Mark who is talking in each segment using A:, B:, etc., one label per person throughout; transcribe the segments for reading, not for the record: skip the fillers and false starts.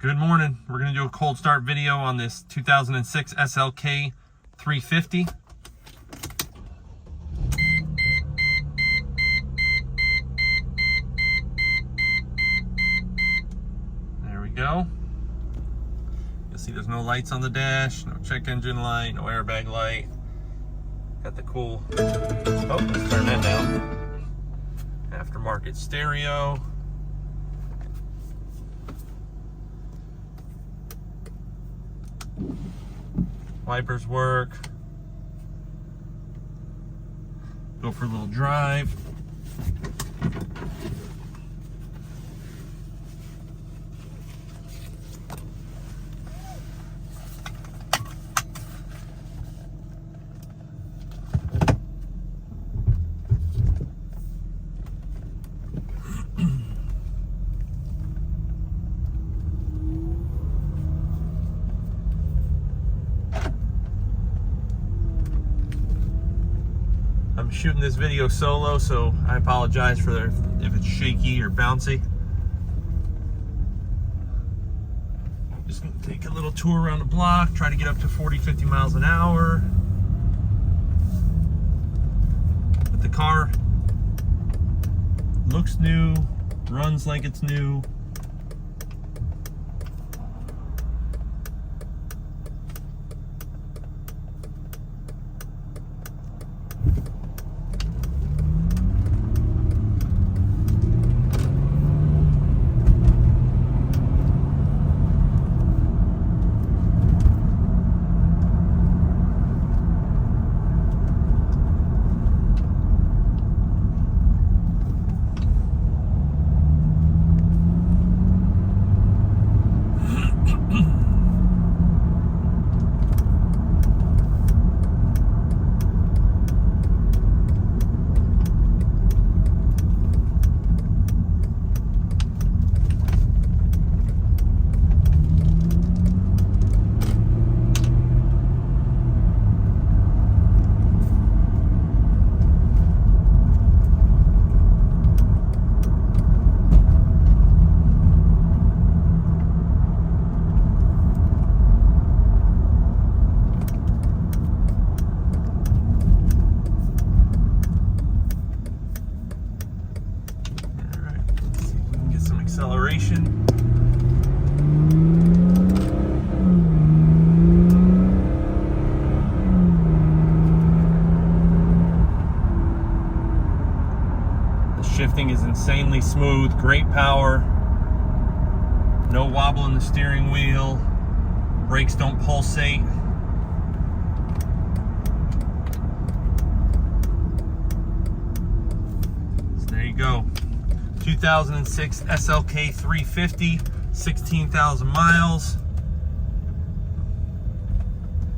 A: Good morning. We're going to do a cold start video on this 2006 SLK350. There we go. You'll see there's no lights on the dash, no check engine light, no airbag light. Got the cool, oh, let's turn that down. Aftermarket stereo. Wipers work. Go for a little drive. I'm shooting this video solo, so I apologize for if it's shaky or bouncy. Just gonna take a little tour around the block, try to get up to 40-50 miles an hour. But the car looks new, runs like it's new. Acceleration. The shifting is insanely smooth, great power, no wobble in the steering wheel, brakes don't pulsate. So there you go. 2006 SLK350, 16,000 miles.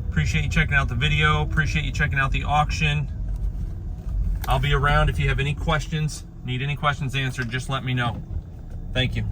A: Appreciate you checking out the video. Appreciate you checking out the auction. I'll be around if you have any questions, need any questions answered, just let me know. Thank you.